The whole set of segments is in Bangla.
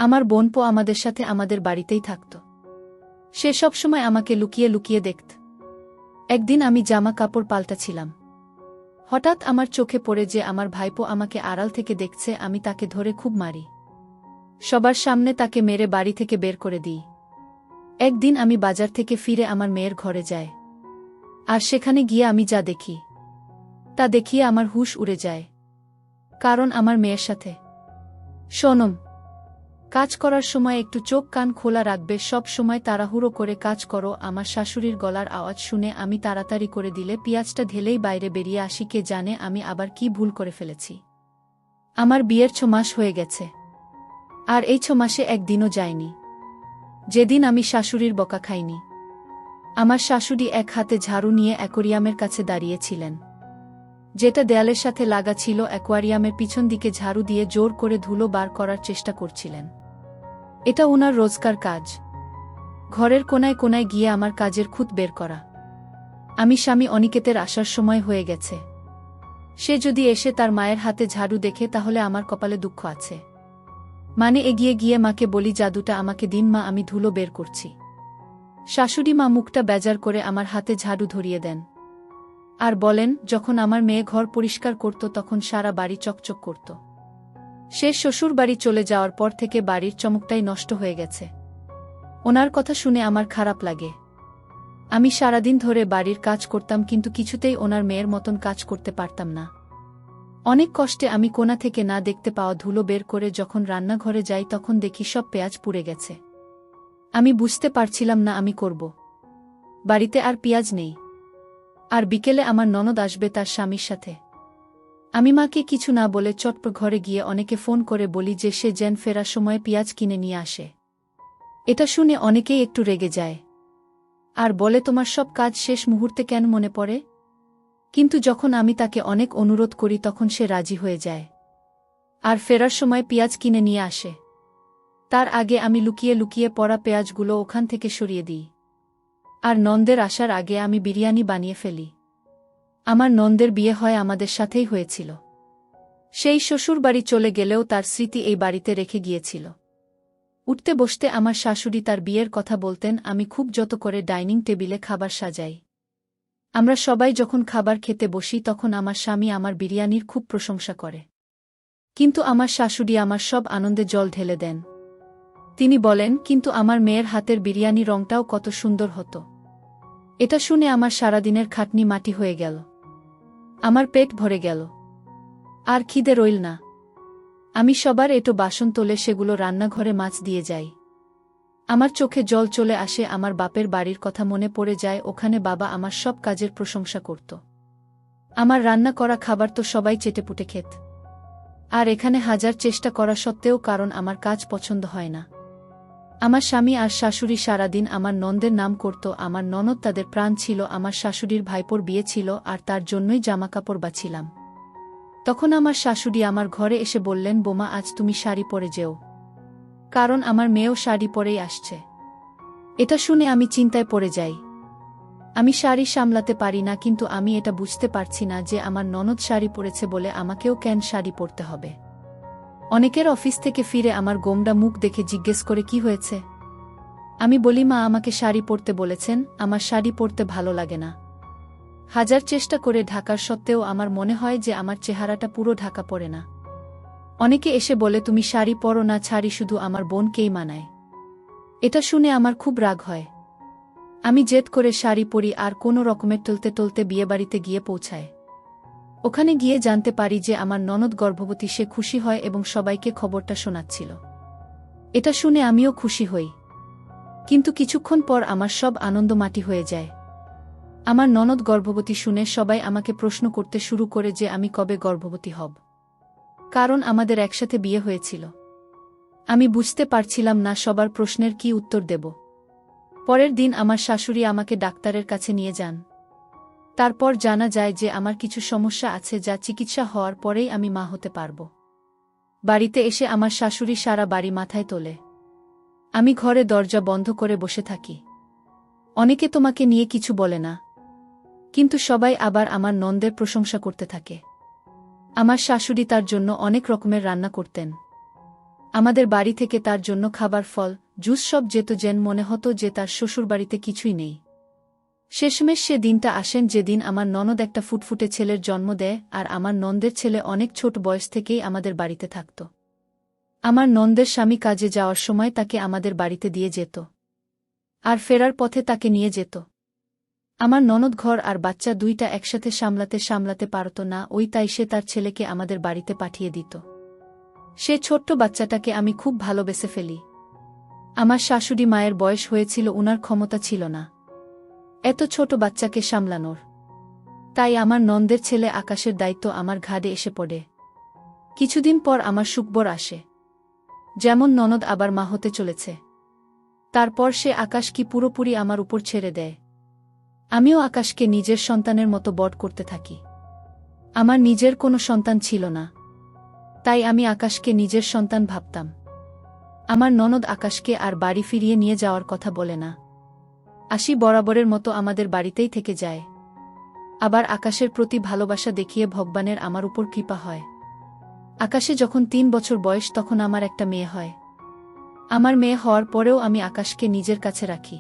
আমার বোনপো আমাদের সাথে আমাদের বাড়িতেই থাকত। সে সবসময় আমাকে লুকিয়ে লুকিয়ে দেখত। একদিন আমি জামা কাপড় পাল্টাছিলাম। হঠাৎ আমার চোখে পড়ে যে আমার ভাইপো আমাকে আড়াল থেকে দেখছে। আমি তাকে ধরে খুব মারি। সবার সামনে তাকে মেরে বাড়ি থেকে বের করে দিই। একদিন আমি বাজার থেকে ফিরে আমার মেয়ের ঘরে যাই। আর সেখানে গিয়ে আমি যা দেখি তা দেখিয়ে আমার হুঁশ উড়ে যায়। কারণ আমার মেয়ের সাথে। সোনম, কাজ করার সময় একটু চোখ কান খোলা রাখবে, সব সময় তাড়াহুড়ো করে কাজ করো। আমার শাশুড়ির গলার আওয়াজ শুনে আমি তাড়াতাড়ি করে দিলে পেঁয়াজটা ঢেলেই বাইরে বেরিয়ে আসি। কে জানে আমি আবার কি ভুল করে ফেলেছি। আমার বিয়ের 6 মাস হয়ে গেছে, আর এই 6 মাসে একদিনও যায়নি যেদিন আমি শাশুড়ির বকা খাইনি। আমার শাশুড়ি এক হাতে ঝাড়ু নিয়ে অ্যাকোয়ারিয়ামের কাছে দাঁড়িয়েছিলেন, যেটা দেয়ালের সাথে লাগা ছিল। অ্যাকোয়ারিয়ামের পিছন দিকে ঝাড়ু দিয়ে জোর করে ধুলো বার করার চেষ্টা করছিলেন। এটা ওনার রোজকার কাজ, ঘরের কোনায় কোনায় গিয়ে আমার কাজের খুঁত বের করা। আমি স্বামী অনিকেতের আসার সময় হয়ে গেছে। সে যদি এসে তার মায়ের হাতে ঝাড়ু দেখে তাহলে আমার কপালে দুঃখ আছে। মানে এগিয়ে গিয়ে মাকে বলি, জাদুটা আমাকে দিন মা, আমি ধুলো বের করছি। শাশুড়ি মা মুখটা বেজার করে আমার হাতে ঝাড়ু ধরিয়ে দেন আর বলেন, যখন আমার মেয়ে ঘর পরিষ্কার করত তখন সারা বাড়ি চকচক করত। সে শ্বশুর বাড়ি চলে যাওয়ার পর থেকে বাড়ির চমকটাই নষ্ট হয়ে গেছে। ওনার কথা শুনে আমার খারাপ লাগে। আমি সারাদিন ধরে বাড়ির কাজ করতাম, কিন্তু কিছুতেই ওনার মেয়ের মতন কাজ করতে পারতাম না। অনেক কষ্টে আমি কোণা থেকে না দেখতে পাওয়া ধুলো বের করে যখন রান্নাঘরে যাই তখন দেখি সব পেঁয়াজ পুড়ে গেছে। আমি বুঝতে পারছিলাম না আমি করব। বাড়িতে আর পেঁয়াজ নেই। আর বিকেলে আমার ননদ আসবে তার স্বামীর সাথে। আমি মাকে কিছু না বলে চটপট ঘরে গিয়ে অনেকে ফোন করে বলি যে সে যেন ফেরার সময় পেঁয়াজ কিনে নিয়ে আসে। এটা শুনে অনেকেই একটু রেগে যায় আর বলে, তোমার সব কাজ শেষ মুহূর্তে কেন মনে পড়ে? কিন্তু যখন আমি তাকে অনেক অনুরোধ করি তখন সে রাজি হয়ে যায় আর ফেরার সময় পেঁয়াজ কিনে নিয়ে আসে। তার আগে আমি লুকিয়ে লুকিয়ে পড়া পেঁয়াজগুলো ওখান থেকে সরিয়ে দিই। আর নন্দের আসার আগে আমি বিরিয়ানি বানিয়ে ফেলি। আমার নন্দের বিয়ে হয় আমাদের সাথেই হয়েছিল। সেই শ্বশুর বাড়ি চলে গেলেও তার স্মৃতি এই বাড়িতে রেখে গিয়েছিল। উঠতে বসতে আমার শাশুড়ি তার বিয়ের কথা বলতেন। আমি খুব যত করে ডাইনিং টেবিলে খাবার সাজাই। আমরা সবাই যখন খাবার খেতে বসি তখন আমার স্বামী আমার বিরিয়ানির খুব প্রশংসা করে। কিন্তু আমার শাশুড়ি আমার সব আনন্দে জল ঢেলে দেন। তিনি বলেন, কিন্তু আমার মেয়ের হাতের বিরিয়ানি রংটাও কত সুন্দর হতো। এটা শুনে আমার সারাদিনের খাটনি মাটি হয়ে গেল। আমার পেট ভরে গেল, আর খিদে রইল না। আমি সবার এঁটো বাসন তোলে সেগুলো রান্নাঘরে মাছ দিয়ে যাই। আমার চোখে জল চলে আসে। আমার বাপের বাড়ির কথা মনে পড়ে যায়। ওখানে বাবা আমার সব কাজের প্রশংসা করত। আমার রান্না করা খাবার তো সবাই চেটেপুটে খেত। আর এখানে হাজার চেষ্টা করা সত্ত্বেও কারণ আমার কাজ পছন্দ হয় না। আমার স্বামী আর শাশুড়ি সারাদিন আমার নন্দের নাম করত। আমার ননদ তাদের প্রাণ ছিল। আমার শাশুড়ির ভাইপোর বিয়ে ছিল আর তার জন্যই জামাকাপড় বাছিলাম। তখন আমার শাশুড়ি আমার ঘরে এসে বললেন, বোমা, আজ তুমি শাড়ি পরে যেও, কারণ আমার মেয়েও শাড়ি পরেই আসছে। এটা শুনে আমি চিন্তায় পড়ে যাই। আমি শাড়ি সামলাতে পারি না, কিন্তু আমি এটা বুঝতে পারছি না যে আমার ননদ শাড়ি পরেছে বলে আমাকেও কেন শাড়ি পরতে হবে। অনেকের অফিস থেকে ফিরে আমার গোমড়া মুখ দেখে জিজ্ঞেস করে, কি হয়েছে? আমি বলি, মা আমাকে শাড়ি পরতে বলেছেন, আমার শাড়ি পরতে ভালো লাগে না। হাজার চেষ্টা করে ঢাকার সত্ত্বেও আমার মনে হয় যে আমার চেহারাটা পুরো ঢাকা পড়ে না। অনেকে এসে বলে, তুমি শাড়ি পরো না, শাড়ি শুধু আমার বোনকেই মানায়। এটা শুনে আমার খুব রাগ হয়। আমি জেদ করে শাড়ি পরি আর কোনো রকমের টলতে টলতে বিয়েবাড়িতে গিয়ে পৌঁছায়। ওখানে গিয়ে জানতে পারি যে আমার ননদ গর্ভবতী। সে খুশি হয় এবং সবাইকে খবরটা শোনাচ্ছিল। এটা শুনে আমিও খুশি হই, কিন্তু কিছুক্ষণ পর আমার সব আনন্দ মাটি হয়ে যায়। আমার ননদ গর্ভবতী শুনে সবাই আমাকে প্রশ্ন করতে শুরু করে যে আমি কবে গর্ভবতী হব, কারণ আমাদের একসাথে বিয়ে হয়েছিল। আমি বুঝতে পারছিলাম না সবার প্রশ্নের কি উত্তর দেব। পরের দিন আমার শাশুড়ি আমাকে ডাক্তারের কাছে নিয়ে যান। তারপর জানা যায় যে আমার কিছু সমস্যা আছে যা চিকিৎসা হওয়ার পরেই আমি মা হতে পারব। বাড়িতে এসে আমার শাশুড়ি সারা বাড়ি মাথায় তোলে। আমি ঘরে দরজা বন্ধ করে বসে থাকি। অনেকে তোমাকে নিয়ে কিছু বলে না, কিন্তু সবাই আবার আমার নন্দের প্রশংসা করতে থাকে। আমার শাশুড়ি তার জন্য অনেক রকমের রান্না করতেন। আমাদের বাড়ি থেকে তার জন্য খাবার, ফল, জুস সব যেত, যেন মনে হতো যে তার শ্বশুরবাড়িতে কিছুই নেই। শেষমেশ সে দিনটা আসেন যেদিন আমার ননদ একটা ফুটফুটে ছেলের জন্ম দেয়, আর আমার নন্দের ছেলে অনেক ছোট বয়স থেকেই আমাদের বাড়িতে থাকত। আমার নন্দের স্বামী কাজে যাওয়ার সময় তাকে আমাদের বাড়িতে দিয়ে যেত, আর ফেরার পথে তাকে নিয়ে যেত। আমার ননদ ঘর আর বাচ্চা দুইটা একসাথে সামলাতে পারত না, তাই সে তার ছেলেকে আমাদের বাড়িতে পাঠিয়ে দিত। সে ছোট্ট বাচ্চাটাকে আমি খুব ভালোবেসে ফেলি। আমার শাশুড়ি মায়ের বয়স হয়েছিল, উনার ক্ষমতা ছিল না এত ছোট বাচ্চাকে সামলানোর। তাই আমার নন্দের ছেলে আকাশের দায়িত্ব আমার ঘাড়ে এসে পড়ে। কিছুদিন পর আমার সুখবর আসে, যেমন ননদ আবার মা হতে চলেছে। তারপর সে আকাশকে পুরোপুরি আমার উপর ছেড়ে দেয়। আমিও আকাশকে নিজের সন্তানের মতো বড় করতে থাকি। আমার নিজের কোনো সন্তান ছিল না, তাই আমি আকাশকে নিজের সন্তান ভাবতাম। আমার ননদ আকাশকে আর বাড়ি ফিরিয়ে নিয়ে যাওয়ার কথা বলে না। আসি বরাবরের মতো আমাদের বাড়িতেই থেকে যায়। আবার আকাশের প্রতি ভালোবাসা দেখিয়ে ভগবানের আমার উপর কৃপা হয়। আকাশে যখন 3 বছর বয়স, তখন আমার একটা মেয়ে হয়। আমার মেয়ে হওয়ার পরেও আমি আকাশকে নিজের কাছে রাখি।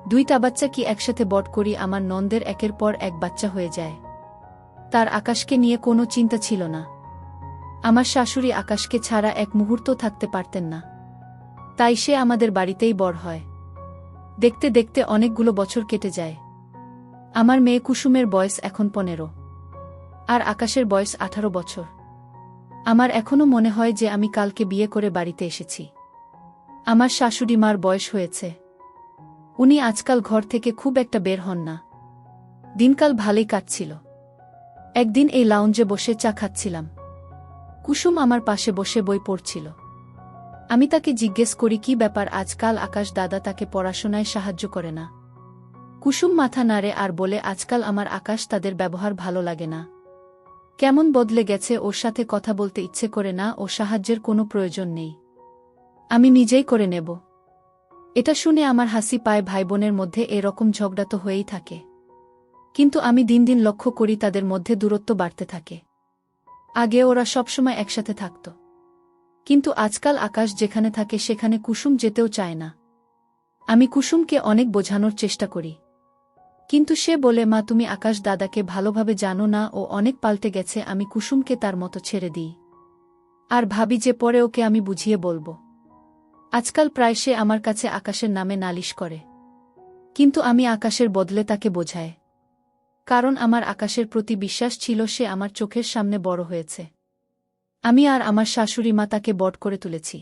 2টা বাচ্চা কি একসাথে বড় করি। আমার নন্দের একের পর এক বাচ্চা হয়ে যায়। তার আকাশকে নিয়ে কোনো চিন্তা ছিল না। আমার শাশুড়ি আকাশকে ছাড়া এক মুহূর্ত থাকতে পারতেন না, তাই সে আমাদের বাড়িতেই বড় হয়। দেখতে দেখতে অনেকগুলো বছর কেটে যায়। আমার মেয়ে কুসুমের বয়স এখন 15, আর আকাশের বয়স 18 বছর। আমার এখনো মনে হয় যে আমি কালকে বিয়ে করে বাড়িতে এসেছি। আমার শাশুড়ি মার বয়স হয়েছে, উনি আজকাল ঘর থেকে খুব একটা বের হন না। দিনকাল ভালোই কাটছিল। একদিন এই লাউঞ্জে বসে চা খাচ্ছিলাম। কুসুম আমার পাশে বসে বই পড়ছিল। আমি তাকে জিজ্ঞেস করি, কি ব্যাপার আজকাল আকাশ দাদা তাকে পড়াশোনায় সাহায্য করে না? কুসুম মাথা নাড়ে আর বলে, আজকাল আমার আকাশ তাদের ব্যবহার ভালো লাগে না। কেমন বদলে গেছে, ওর সাথে কথা বলতে ইচ্ছে করে না, ও সাহায্যের কোনো প্রয়োজন নেই, আমি নিজেই করে নেব। এটা শুনে আমার হাসি পায়। ভাই বোনের মধ্যে এরকম ঝগড়া তো হয়েই থাকে, কিন্তু আমি দিন দিন লক্ষ্য করি তাদের মধ্যে দূরত্ব বাড়তে থাকে। আগে ওরা সবসময় একসাথে থাকত, কিন্তু আজকাল আকাশ যেখানে থাকে সেখানে কুসুম যেতেও চায় না। আমি কুসুমকে অনেক বোঝানোর চেষ্টা করি, কিন্তু সে বলে, মা তুমি আকাশ দাদাকে ভালোভাবে জানো না, ও অনেক পাল্টে গেছে। আমি কুসুমকে তার মতো ছেড়ে দিই, আর ভাবি যে পরে ওকে আমি বুঝিয়ে বলবো। আজকাল প্রায় সে আমার কাছে আকাশের নামে নালিশ করে, কিন্তু আমি আকাশের বদলে তাকে বোঝাই, কারণ আমার আকাশের প্রতি বিশ্বাস ছিল। সে আমার চোখের সামনে বড় হয়েছে। আমি আর আমার শাশুড়ি মা তাকে বড় করে তুলেছি।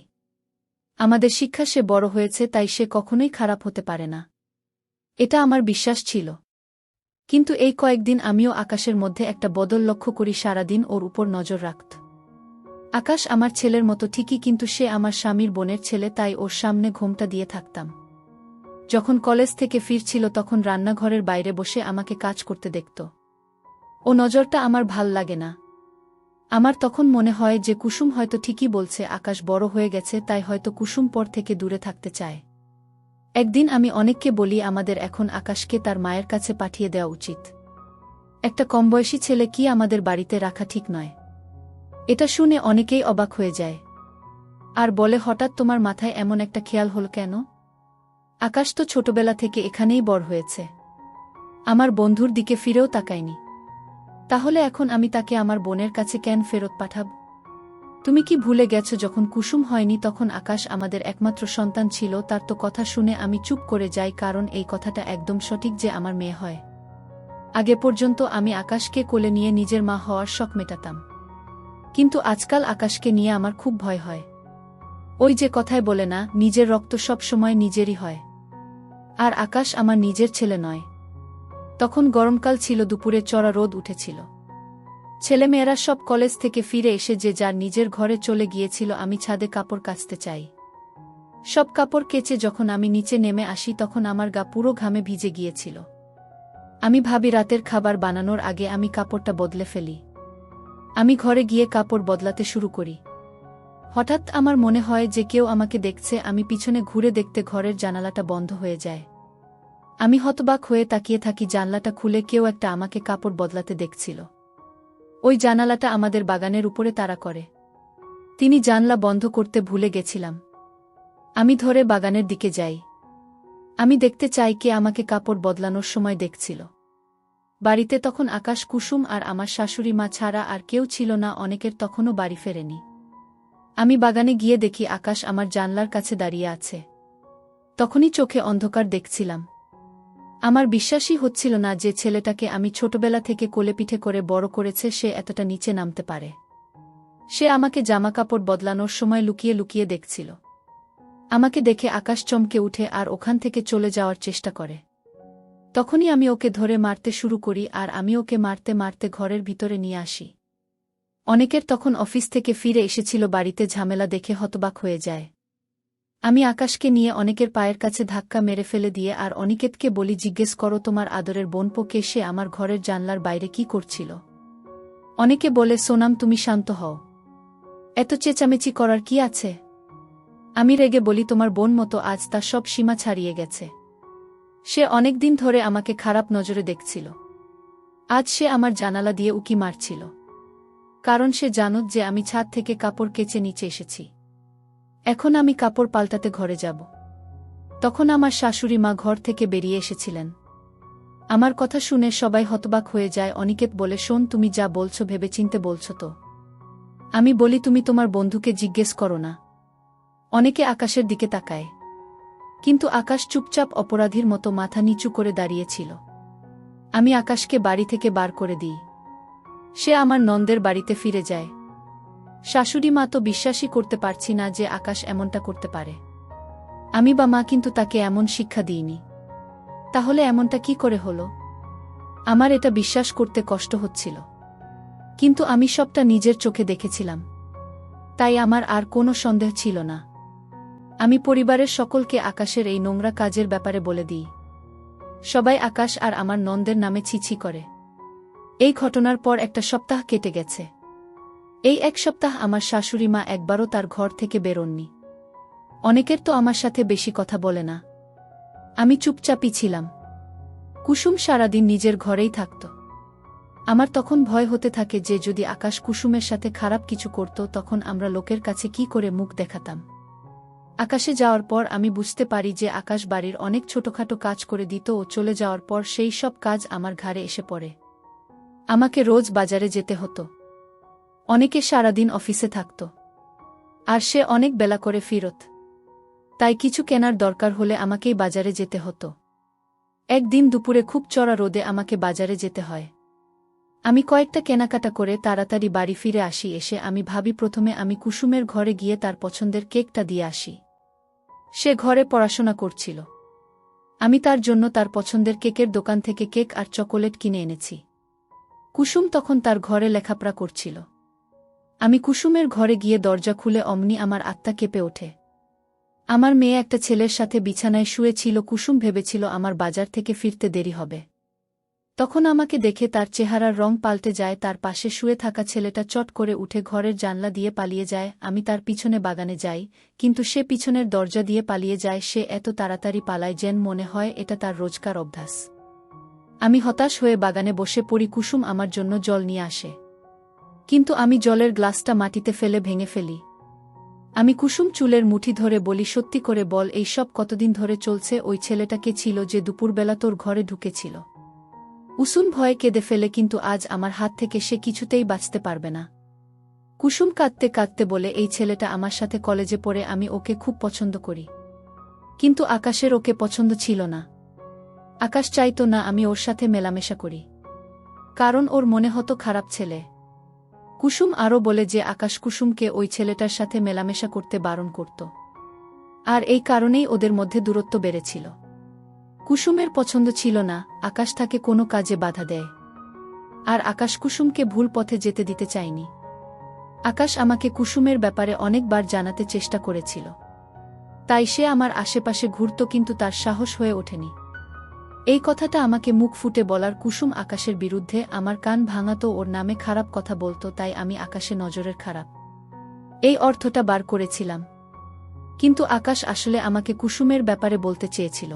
আমাদের শিক্ষা সে বড় হয়েছে, তাই সে কখনোই খারাপ হতে পারে না, এটা আমার বিশ্বাস ছিল। কিন্তু এই কয়েকদিন আমিও আকাশের মধ্যে একটা বদল লক্ষ্য করি। সারাদিন ওর উপর নজর রাখত। আকাশ আমার ছেলের মতো ঠিকই, কিন্তু সে আমার স্বামীর বোনের ছেলে, তাই ওর সামনে ঘোমটা দিয়ে থাকতাম। যখন কলেজ থেকে ফিরছিল তখন রান্নাঘরের বাইরে বসে আমাকে কাজ করতে দেখত। ও নজরটা আমার ভাল লাগে না। আমার তখন মনে হয় যে কুসুম হয়তো ঠিকই বলছে, আকাশ বড় হয়ে গেছে, তাই হয়তো কুসুম পর থেকে দূরে থাকতে চায়। একদিন আমি অনেককে বলি, আমাদের এখন আকাশকে তার মায়ের কাছে পাঠিয়ে দেওয়া উচিত। একটা কমবয়সী ছেলে কি আমাদের বাড়িতে রাখা ঠিক নয়। এটা শুনে অনেকেই অবাক হয়ে যায় আর বলে, হঠাৎ তোমার মাথায় এমন একটা খেয়াল হল কেন? আকাশ তো ছোটবেলা থেকে এখানেই বড় হয়েছে, আমার বন্ধুর দিকে ফিরেও তাকায়নি। তাহলে এখন আমি তাকে আমার বোনের কাছে কেন ফেরত পাঠাব? তুমি কি ভুলে গেছ, যখন কুসুম হয়নি তখন আকাশ আমাদের একমাত্র সন্তান ছিল। তার তো কথা শুনে আমি চুপ করে যাই, কারণ এই কথাটা একদম সঠিক যে আমার মেয়ে হয়। আগে পর্যন্ত আমি আকাশকে কোলে নিয়ে নিজের মা হওয়ার শখ মেটাতাম, কিন্তু আজকাল আকাশকে নিয়ে আমার খুব ভয় হয়। ওই যে কথায় বলে না, নিজের রক্ত সব সময় নিজেরই হয়। আর আকাশ আমার নিজের ছেলে নয়। তখন গরমকাল ছিল, দুপুরে চড়া রোদ উঠেছিল। ছেলেমেয়েরা সব কলেজ থেকে ফিরে এসে যে যার নিজের ঘরে চলে গিয়েছিল। আমি ছাদে কাপড় কাচতে চাই। সব কাপড় কেচে যখন আমি নিচে নেমে আসি তখন আমার গা পুরো ঘামে ভিজে গিয়েছিল। আমি ভাবি রাতের খাবার বানানোর আগে আমি কাপড়টা বদলে ফেলি। আমি ঘরে গিয়ে কাপড় বদলাতে শুরু করি। হঠাৎ আমার মনে হয় যে কেউ আমাকে দেখছে। আমি পিছনে ঘুরে দেখতে ঘরের জানালাটা বন্ধ হয়ে যায়। আমি হতবাক হয়ে তাকিয়ে থাকি। জানলাটা খুলে কেউ একটা আমাকে কাপড় বদলাতে দেখছিল। ওই জানালাটা আমাদের বাগানের উপরে তাড়া করে। তিনি জানলা বন্ধ করতে ভুলে গেছিলাম। আমি ধরে বাগানের দিকে যাই। আমি দেখতে চাই কে আমাকে কাপড় বদলানোর সময় দেখছিল। বাড়িতে তখন আকাশ, কুসুম আর আমার শাশুড়ি মা ছাড়া আর কেউ ছিল না, অনেকের তখনও বাড়ি ফেরেনি। আমি বাগানে গিয়ে দেখি আকাশ আমার জানলার কাছে দাঁড়িয়ে আছে। তখনই চোখে অন্ধকার দেখছিলাম। আমার বিশ্বাসই হচ্ছিল না যে ছেলেটাকে আমি ছোটবেলা থেকে কোলেপিঠে করে বড় করেছে সে এতটা নিচে নামতে পারে। সে আমাকে জামাকাপড় বদলানোর সময় লুকিয়ে লুকিয়ে দেখছিল। আমাকে দেখে আকাশ চমকে উঠে আর ওখান থেকে চলে যাওয়ার চেষ্টা করে। তখনই আমি ওকে ধরে মারতে শুরু করি আর আমি ওকে মারতে মারতে ঘরের ভিতরে নিয়ে আসি। অনেকের তখন অফিস থেকে ফিরে এসেছিল, বাড়িতে ঝামেলা দেখে হতবাক হয়ে যায়। আমি আকাশকে নিয়ে অনেকের পায়ের কাছে ধাক্কা মেরে ফেলে দিয়ে আর অনিকেতকে বলি, জিজ্ঞেস করো তোমার আদরের বোনপোকে সে আমার ঘরের জানলার বাইরে কি করছিল। অনেকে বলে, সোনাম তুমি শান্ত হও, এত চেঁচামেচি করার কি আছে। আমি রেগে বলি, তোমার বোন মতো আজ তার সব সীমা ছাড়িয়ে গেছে। সে অনেক দিন ধরে আমাকে খারাপ নজরে দেখছিল। আজ সে আমার জানালা দিয়ে উকি মারছিল, কারণ সে জানত যে আমি ছাদ থেকে কাপড় কেচে নিচে এসেছি। এখন আমি কাপড় পাল্টাতে ঘরে যাব। তখন আমার শাশুড়ি মা ঘর থেকে বেরিয়ে এসেছিলেন। আমার কথা শুনে সবাই হতবাক হয়ে যায়। অনিকেত বলে, শোন তুমি যা বলছো ভেবেচিন্তে বলছো তো। আমি বলি, তুমি তোমার বন্ধুকে জিজ্ঞেস করো না। অনেকে আকাশের দিকে তাকায়, কিন্তু আকাশ চুপচাপ অপরাধীর মতো মাথা নিচু করে দাঁড়িয়েছিল। আমি আকাশকে বাড়ি থেকে বার করে দিই। সে আমার নন্দের বাড়িতে ফিরে যায়। শাশুড়ি মা তো বিশ্বাসই করতে পারছি না যে আকাশ এমনটা করতে পারে। আমি বা মা কিন্তু তাকে এমন শিক্ষা দিইনি। তাহলে এমনটা কি করে হলো? আমার এটা বিশ্বাস করতে কষ্ট হচ্ছিল, কিন্তু আমি সবটা নিজের চোখে দেখেছিলাম, তাই আমার আর কোনো সন্দেহ ছিল না। আমি পরিবারের সকলকে আকাশের এই নোংরা কাজের ব্যাপারে বলে দিই। সবাই আকাশ আর আমার নন্দের নামে ছিছি করে। এই ঘটনার পর একটা সপ্তাহ কেটে গেছে। এই এক সপ্তাহ আমার শাশুড়ি মা একবারও তার ঘর থেকে বেরোননি। অনেকের তো আমার সাথে বেশি কথা বলে না। আমি চুপচাপই ছিলাম। কুসুম সারাদিন নিজের ঘরেই থাকত। আমার তখন ভয় হতে থাকে যে যদি আকাশ কুসুমের সাথে খারাপ কিছু করত তখন আমরা লোকের কাছে কি করে মুখ দেখাতাম। আকাশে যাওয়ার পর আমি বুঝতে পারি যে আকাশ বাড়ির অনেক ছোটখাটো কাজ করে দিত ও চলে যাওয়ার পর সেই সব কাজ আমার ঘাড়ে এসে পড়ে। আমাকে রোজ বাজারে যেতে হতো। অনেকে সারাদিন অফিসে থাকত, আর সে অনেক বেলা করে ফিরত। তাই কিছু কেনার দরকার হলে আমাকেই বাজারে যেতে হতো। একদিন দুপুরে খুব চড়া রোদে আমাকে বাজারে যেতে হয়। আমি কয়েকটা কেনাকাটা করে তাড়াতাড়ি বাড়ি ফিরে আসি। এসে আমি ভাবি প্রথমে আমি কুসুমের ঘরে গিয়ে তার পছন্দের কেকটা দিয়ে আসি। সে ঘরে পড়াশোনা করছিল। আমি তার জন্য তার পছন্দের কেকের দোকান থেকে কেক আর চকোলেট কিনে এনেছি। কুসুম তখন তার ঘরে লেখাপড়া করছিল। আমি কুসুমের ঘরে গিয়ে দরজা খুলে অমনি আমার আত্মা কেঁপে ওঠে। আমার মেয়ে একটা ছেলের সাথে বিছানায় শুয়ে ছিল। কুসুম ভেবেছিল আমার বাজার থেকে ফিরতে দেরি হবে। তখন আমাকে দেখে তার চেহারার রং পাল্টে যায়। তার পাশে শুয়ে থাকা ছেলেটা চট করে উঠে ঘরের জানলা দিয়ে পালিয়ে যায়। আমি তার পিছনে বাগানে যাই, কিন্তু সে পিছনের দরজা দিয়ে পালিয়ে যায়। সে এত তাড়াতাড়ি পালায় যেন মনে হয় এটা তার রোজকার অভ্যাস। আমি হতাশ হয়ে বাগানে বসে পড়ি। কুসুম আমার জন্য জল নিয়ে আসে, কিন্তু আমি জলের গ্লাসটা মাটিতে ফেলে ভেঙে ফেলি। আমি কুসুম চুলের মুঠি ধরে বলি, সত্যি করে বল এই সব কতদিন ধরে চলছে? ওই ছেলেটা কে ছিল যে দুপুরবেলা তোর ঘরে ঢুকেছিল? কুসুম ভয়ে কেঁদে ফেলে, কিন্তু আজ আমার হাত থেকে সে কিছুতেই বাঁচতে পারবে না। কুসুম কাঁদতে কাঁদতে বলে, এই ছেলেটা আমার সাথে কলেজে পড়ে, আমি ওকে খুব পছন্দ করি। কিন্তু আকাশের ওকে পছন্দ ছিল না। আকাশ চাইতো না আমি ওর সাথে মেলামেশা করি, কারণ ওর মনে হতো খারাপ ছেলে। কুসুম আরও বলে যে আকাশ কুসুমকে ওই ছেলেটার সাথে মেলামেশা করতে বারণ করত, আর এই কারণেই ওদের মধ্যে দূরত্ব বেড়েছিল। কুসুমের পছন্দ ছিল না আকাশ তাকে কোনো কাজে বাধা দেয়, আর আকাশ কুসুমকে ভুল পথে যেতে দিতে চায়নি। আকাশ আমাকে কুসুমের ব্যাপারে অনেকবার জানাতে চেষ্টা করেছিল, তাই সে আমার আশেপাশে ঘুরত, কিন্তু তার সাহস হয়ে ওঠেনি এই কথাটা আমাকে মুখ ফুটে বলার। কুসুম আকাশের বিরুদ্ধে আমার কান ভাঙাত, ওর নামে খারাপ কথা বলতো, তাই আমি আকাশে নজরের খারাপ এই অর্থটা বার করেছিলাম। কিন্তু আকাশ আসলে আমাকে কুসুমের ব্যাপারে বলতে চেয়েছিল।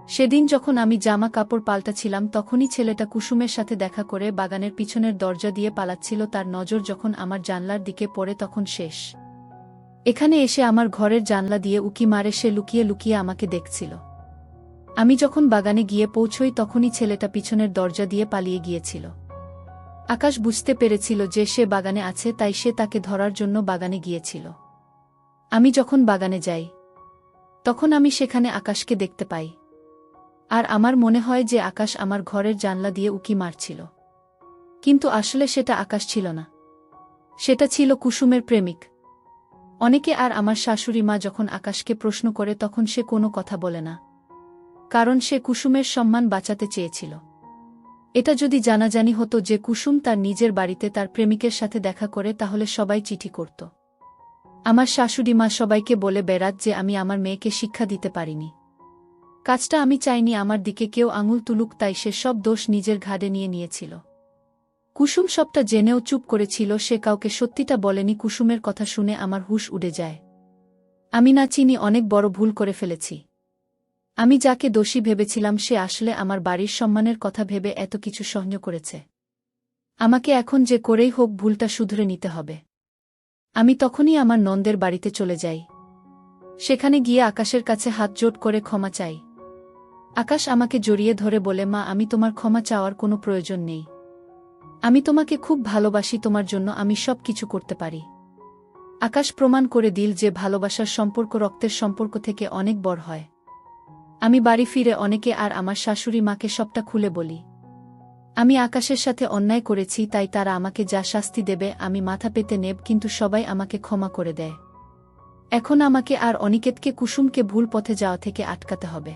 সেদিন যখন আমি জামা কাপড় পাল্টাছিলাম তখনই ছেলেটা কুসুমের সাথে দেখা করে বাগানের পিছনের দরজা দিয়ে পালাচ্ছিল। তার নজর যখন আমার জানলার দিকে পড়ে তখন শেষ এখানে এসে আমার ঘরের জানলা দিয়ে উকি মারে। সে লুকিয়ে লুকিয়ে আমাকে দেখছিল। আমি যখন বাগানে গিয়ে পৌঁছই তখনই ছেলেটা পিছনের দরজা দিয়ে পালিয়ে গিয়েছিল। আকাশ বুঝতে পেরেছিল যে সে বাগানে আছে, তাই সে তাকে ধরার জন্য বাগানে গিয়েছিল। আমি যখন বাগানে যাই তখন আমি সেখানে আকাশকে দেখতে পাই, আর আমার মনে হয় যে আকাশ আমার ঘরের জানলা দিয়ে উকি মারছিল। কিন্তু আসলে সেটা আকাশ ছিল না, সেটা ছিল কুসুমের প্রেমিক। অনেকে আর আমার শাশুড়ি মা যখন আকাশকে প্রশ্ন করে তখন সে কোনো কথা বলে না, কারণ সে কুসুমের সম্মান বাঁচাতে চেয়েছিল। এটা যদি জানাজানি হতো যে কুসুম তার নিজের বাড়িতে তার প্রেমিকের সাথে দেখা করে, তাহলে সবাই চিঠি করত। আমার শাশুড়ি মা সবাইকে বলে বেড়াত যে আমি আমার মেয়েকে শিক্ষা দিতে পারিনি। কাজটা আমি চাইনি আমার দিকে কেউ আঙুল তুলুক, তাই সে সব দোষ নিজের ঘাড়ে নিয়েছিল। কুসুম সবটা জেনেও চুপ করেছিল, সে কাউকে সত্যিটা বলেনি। কুসুমের কথা শুনে আমার হুঁশ উড়ে যায়। আমি না চিনি অনেক বড় ভুল করে ফেলেছি। আমি যাকে দোষী ভেবেছিলাম সে আসলে আমার বাড়ির সম্মানের কথা ভেবে এত কিছু সহ্য করেছে। আমাকে এখন যে করেই হোক ভুলটা শুধরে নিতে হবে। আমি তখনই আমার নন্দের বাড়িতে চলে যাই। সেখানে গিয়ে আকাশের কাছে হাত জোট করে ক্ষমা চাই। আকাশ আমাকে জড়িয়ে ধরে বলে, মা, আমি তোমার ক্ষমা চাওয়ার কোনো প্রয়োজন নেই। আমি তোমাকে খুব ভালোবাসি, তোমার জন্য আমি সব কিছু করতে পারি। আকাশ প্রমাণ করে দিল যে ভালোবাসার সম্পর্ক রক্তের সম্পর্ক থেকে অনেক বড় হয়। আমি বাড়ি ফিরে অনেকে আর আমার শাশুড়ি মাকে সবটা খুলে বলি। আমি আকাশের সাথে অন্যায় করেছি, তাই তারা আমাকে যা শাস্তি দেবে আমি মাথা পেতে নেব, কিন্তু সবাই আমাকে ক্ষমা করে দেয়। এখন আমাকে আর অনিকেতকে কুসুমকে ভুল পথে যাওয়া থেকে আটকাতে হবে।